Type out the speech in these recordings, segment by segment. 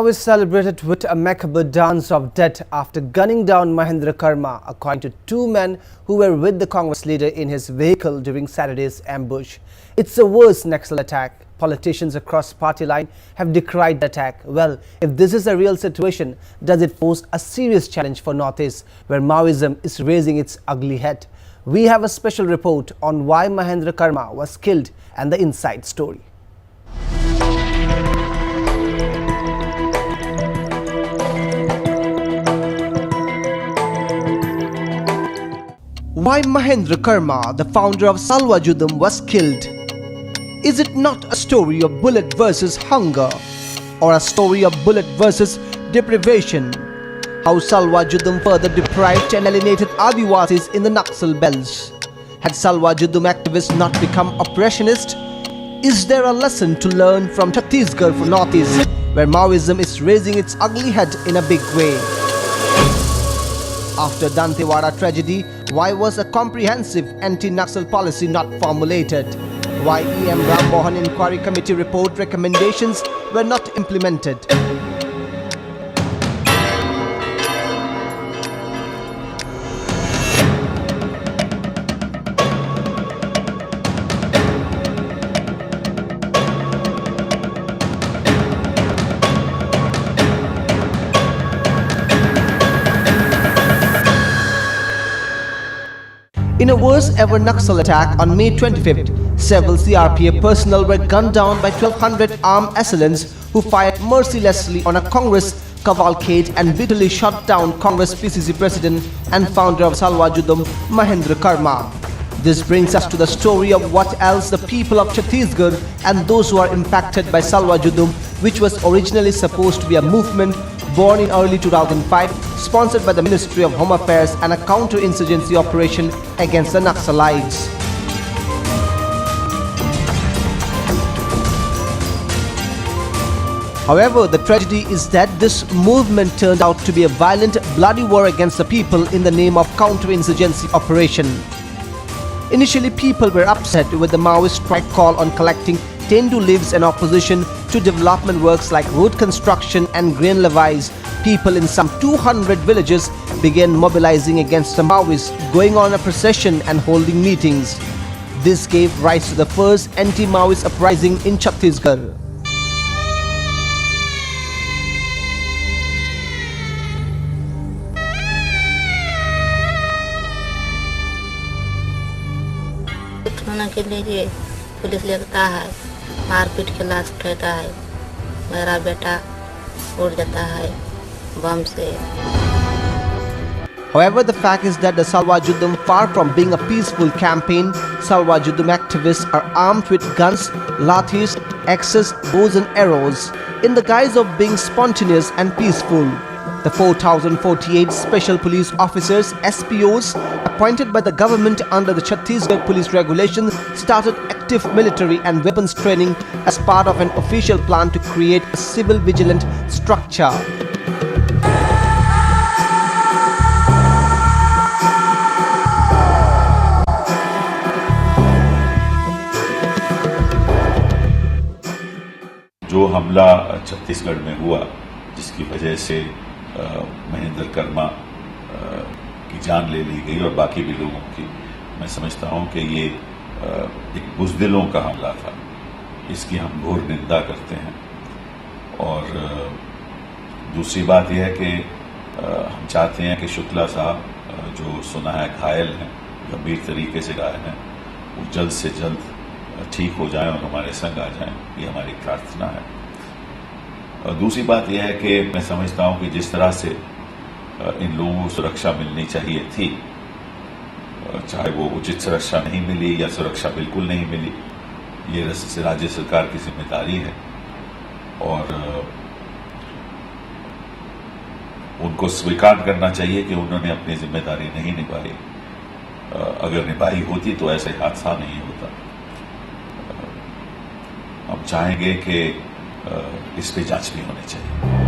Was celebrated with a macabre dance of death after gunning down Mahendra Karma, according to two men who were with the Congress leader in his vehicle during Saturday's ambush. It's the worst Naxal attack. Politicians across party line have decried the attack. Well, if this is a real situation, does it pose a serious challenge for Northeast, where Maoism is raising its ugly head? We have a special report on why Mahendra Karma was killed and the inside story. Why Mahendra Karma, the founder of Salwa Judum, was killed? Is it not a story of bullet versus hunger, or a story of bullet versus deprivation? How Salwa Judum further deprived and alienated Adivasis in the Naxal belts? Had Salwa Judum activists not become oppressionist? Is there a lesson to learn from Chhattisgarh for Northeast, where Maoism is raising its ugly head in a big way? After Dantewada tragedy, why was a comprehensive anti-Naxal policy not formulated? Why E.M. Ram Mohan Inquiry Committee report recommendations were not implemented? In a worst ever Naxal attack on May 25th, several CRPF personnel were gunned down by 1,200 armed assailants who fired mercilessly on a Congress cavalcade and brutally shot down Congress PCC President and founder of Salwa Judum, Mahendra Karma. This brings us to the story of what else the people of Chhattisgarh and those who are impacted by Salwa Judum, which was originally supposed to be a movement born in early 2005, sponsored by the Ministry of Home Affairs and a counter-insurgency operation against the Naxalites. However, the tragedy is that this movement turned out to be a violent, bloody war against the people in the name of counter-insurgency operation. Initially, people were upset with the Maoist strike call on collecting Tendu leaves in opposition to development works like road construction and grain levies. People in some 200 villages began mobilizing against the Maoists, going on a procession and holding meetings. This gave rise to the first anti-Maoist uprising in Chhattisgarh. उठाने के लिए police लगता है, मारपीट के लाश उठाता है, मेरा बेटा उड़ जाता है बम से. However, the fact is that the Salwa Judum, far from being a peaceful campaign, Salwa Judum activists are armed with guns, lathis, axes, bows and arrows, in the guise of being spontaneous and peaceful. The 4,048 special police officers, SPOs, appointed by the government under the Chhattisgarh police regulations, started active military and weapons training as part of an official plan to create a civil vigilant structure. जो हमला छत्तीसगढ़ में हुआ, जिसकी वजह से महेंद्र कर्मा की जान ले ली गई और बाकी भी लोगों की, मैं समझता हूं कि ये एक बुज़दिलों का हमला था. इसकी हम घोर निंदा करते हैं. और दूसरी बात यह है कि हम चाहते हैं कि शुक्ला साहब जो सुना है घायल हैं, गंभीर तरीके से घायल हैं, वो जल्द से जल्द ठीक हो जाएं और हमारे संग आ जाएं. ये हमारी प्रार्थना है. और दूसरी बात यह है कि मैं समझता हूं कि जिस तरह से इन लोगों को सुरक्षा मिलनी चाहिए थी, चाहे वो उचित सुरक्षा नहीं मिली या सुरक्षा बिल्कुल नहीं मिली, ये राज्य सरकार की जिम्मेदारी है और उनको स्वीकार करना चाहिए कि उन्होंने अपनी जिम्मेदारी नहीं निभाई. अगर निभाई होती तो ऐसे हादसा नहीं होता. हम चाहेंगे कि इस पे जांच भी होनी चाहिए.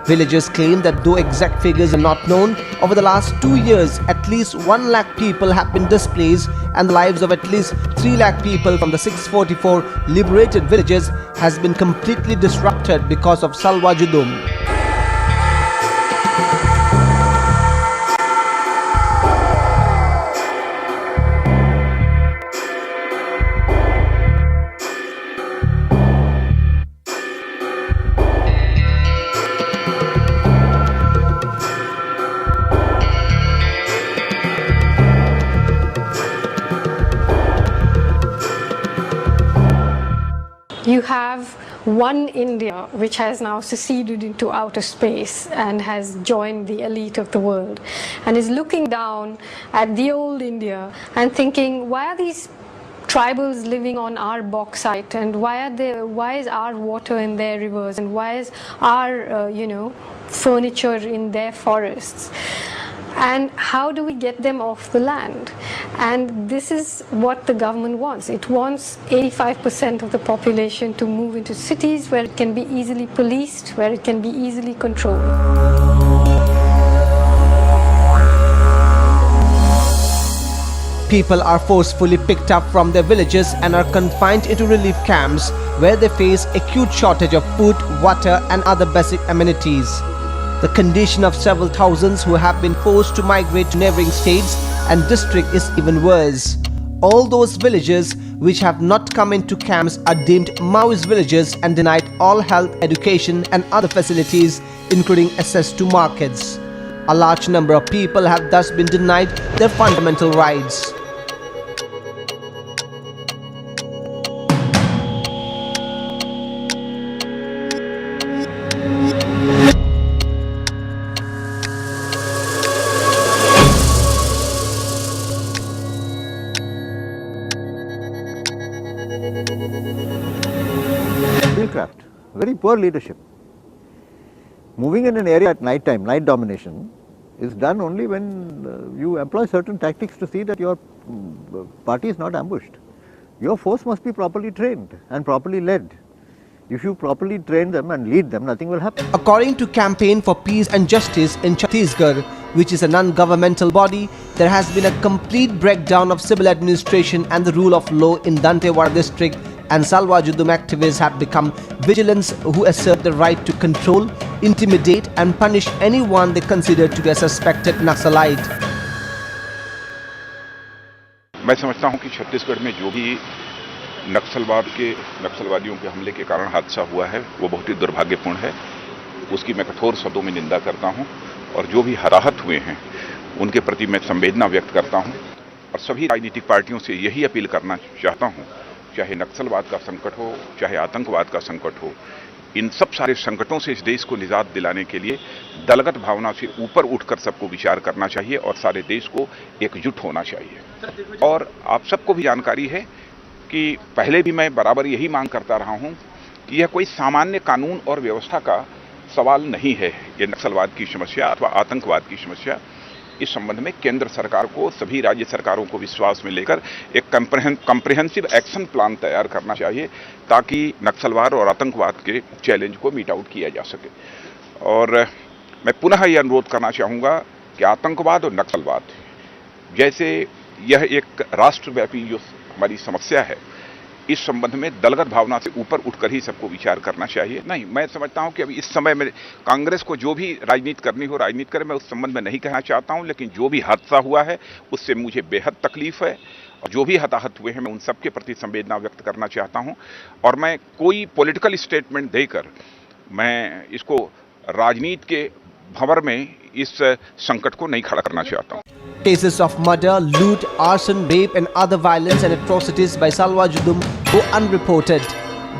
Villagers claim that though exact figures are not known, over the last 2 years, at least 1 lakh people have been displaced and the lives of at least 3 lakh people from the 644 liberated villages has been completely disrupted because of Salwa Judum. You have one India which has now seceded into outer space and has joined the elite of the world and is looking down at the old India and thinking, why are these tribals living on our bauxite, and why is our water in their rivers, and why is our furniture in their forests? And how do we get them off the land? And this is what the government wants. It wants 85% of the population to move into cities where it can be easily policed, where it can be easily controlled. People are forcefully picked up from their villages and are confined into relief camps where they face acute shortage of food, water and other basic amenities. The condition of several thousands who have been forced to migrate to neighboring states and districts is even worse. All those villages which have not come into camps are deemed Maoist villages and denied all health, education and other facilities, including access to markets. A large number of people have thus been denied their fundamental rights. Craft, very poor leadership. Moving in an area at night time, night domination, is done only when you employ certain tactics to see that your party is not ambushed. Your force must be properly trained and properly led. If you properly train them and lead them, nothing will happen. According to Campaign for Peace and Justice in Chhattisgarh, which is a non-governmental body, there has been a complete breakdown of civil administration and the rule of law in Dantewada district, and Salwa Judum activists have become vigilants who assert the right to control, intimidate and punish anyone they consider to be a suspected Naxalite. मैं समझता हूं कि छत्तीसगढ़ में जो भी नक्सलवादियों के हमले के कारण हादसा हुआ है वो बहुत ही दुर्भाग्यपूर्ण है। उसकी मैं कठोर शब्दों में निंदा करता हूं और जो भी हताहत हुए हैं उनके प्रति मैं संवेदना व्यक्त करता हूं और सभी राजनीतिक पार्टियों से यही अपील करना चाहता हूं, चाहे नक्सलवाद का संकट हो, चाहे आतंकवाद का संकट हो, इन सब सारे संकटों से इस देश को निजात दिलाने के लिए दलगत भावना से ऊपर उठकर सबको विचार करना चाहिए और सारे देश को एकजुट होना चाहिए। और आप सबको भी जानकारी है कि पहले भी मैं बराबर यही मांग करता रहा हूं कि यह कोई सामान्य कानून और व्यवस्था का सवाल नहीं है। ये नक्सलवाद की समस्या अथवा आतंकवाद की समस्या, इस संबंध में केंद्र सरकार को, सभी राज्य सरकारों को विश्वास में लेकर एक कम्प्रिहेंसिव एक्शन प्लान तैयार करना चाहिए ताकि नक्सलवाद और आतंकवाद के चैलेंज को मीट आउट किया जा सके। और मैं पुनः यह अनुरोध करना चाहूँगा कि आतंकवाद और नक्सलवाद जैसे यह एक राष्ट्रव्यापी जो हमारी समस्या है, इस संबंध में दलगत भावना से ऊपर उठकर ही सबको विचार करना चाहिए। नहीं, मैं समझता हूं कि अभी इस समय में कांग्रेस को जो भी राजनीति करनी हो राजनीति करे, मैं उस संबंध में नहीं कहना चाहता हूं, लेकिन जो भी हादसा हुआ है उससे मुझे बेहद तकलीफ है और जो भी हताहत हुए हैं मैं उन सबके प्रति संवेदना व्यक्त करना चाहता हूं और मैं कोई पॉलिटिकल स्टेटमेंट देकर मैं इसको राजनीति के भंवर में इस संकट को नहीं खड़ा करना चाहता हूं। Cases of murder, loot, arson, rape and other violence and atrocities by Salwa Judum go unreported.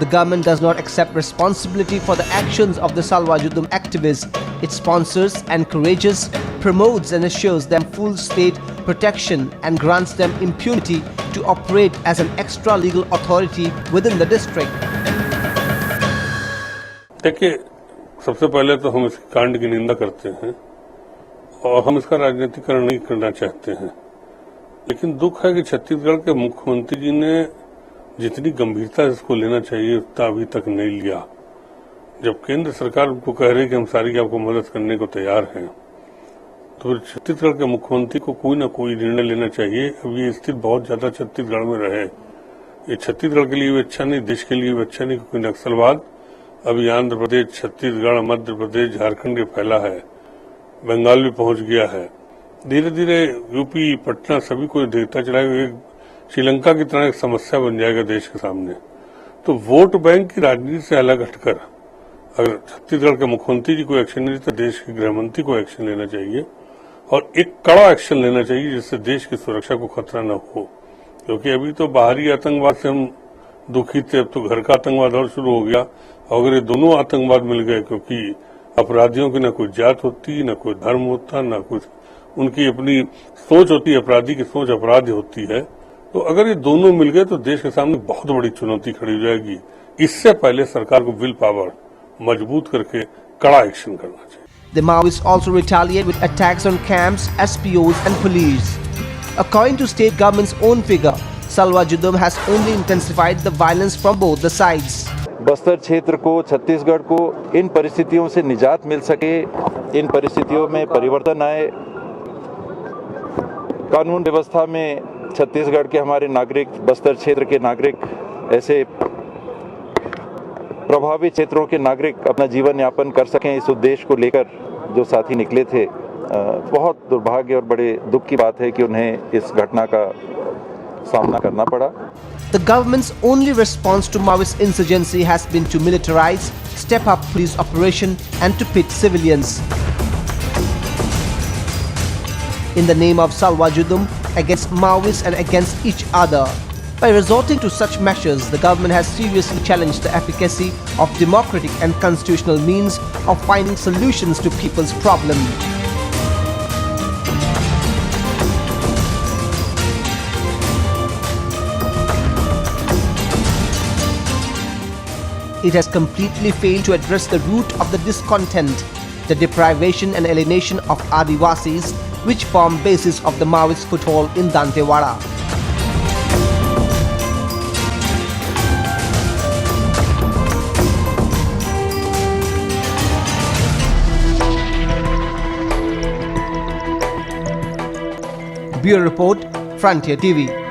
The government does not accept responsibility for the actions of the Salwa Judum activists. It sponsors, encourages, promotes and assures them full state protection and grants them impunity to operate as an extra-legal authority within the district. देखिए, सबसे पहले तो हम इस कांड की निंदा करते हैं और हम इसका राजनीतिकरण नहीं करना चाहते हैं, लेकिन दुख है कि छत्तीसगढ़ के मुख्यमंत्री जी ने जितनी गंभीरता इसको लेना चाहिए उतना अभी तक नहीं लिया। जब केंद्र सरकार को कह रही है कि हम सारी आपको मदद करने को तैयार हैं, तो फिर छत्तीसगढ़ के मुख्यमंत्री को कोई ना कोई निर्णय लेना चाहिए। अब ये स्थिति बहुत ज्यादा छत्तीसगढ़ में रहे, ये छत्तीसगढ़ के लिए भी अच्छा नहीं, देश के लिए भी अच्छा नहीं, क्योंकि नक्सलवाद अभी आंध्र प्रदेश, छत्तीसगढ़, मध्य प्रदेश, झारखंड में फैला है, बंगाल भी पहुंच गया है। धीरे धीरे यूपी, पटना सभी को देखता चला, एक श्रीलंका की तरह एक समस्या बन जाएगा देश के सामने। तो वोट बैंक की राजनीति से अलग हटकर अगर छत्तीसगढ़ के मुख्यमंत्री जी को एक्शन नहीं तो देश के गृह मंत्री को एक्शन लेना चाहिए और एक कड़ा एक्शन लेना चाहिए, जिससे देश की सुरक्षा को खतरा न हो। क्योंकि अभी तो बाहरी आतंकवाद से हम दुखी थे, अब तो घर का आतंकवाद और शुरू हो गया। अगर ये दोनों आतंकवाद मिल गए, क्योंकि अपराधियों की न कोई जात होती, न कोई धर्म होता, न कुछ उनकी अपनी सोच होती है, अपराधी की सोच अपराध होती है। तो अगर ये दोनों मिल गए तो देश के सामने बहुत बड़ी चुनौती खड़ी हो जाएगी। इससे पहले सरकार को विल पावर मजबूत करके कड़ा एक्शन करना चाहिए। The Maoists also retaliate with attacks on camps, SPOs and police. According to state government's own figure, Salwa Judum has only intensified the violence from both the sides. Bastar क्षेत्र को, छत्तीसगढ़ को इन परिस्थितियों से निजात मिल सके, इन परिस्थितियों में परिवर्तन आए, कानून व्यवस्था में छत्तीसगढ़ के हमारे नागरिक, बस्तर क्षेत्र के नागरिक, ऐसे प्रभावित क्षेत्रों के नागरिक अपना जीवन यापन कर सकें, इस उद्देश्य को लेकर जो साथी निकले थे। बहुत दुर्भाग्य और बड़े दुख की बात है कि उन्हें इस घटना का सामना करना पड़ा। The government's only response to Maoist insurgency has been to militarize, step up police operation and to pit civilians. In the name of Salwa Judum, against Maoists and against each other. By resorting to such measures, the government has seriously challenged the efficacy of democratic and constitutional means of finding solutions to people's problems. It has completely failed to address the root of the discontent, the deprivation and alienation of Adivasis, which form basis of the Maoist foothold in Dantewada. Bureau Report, Frontier TV.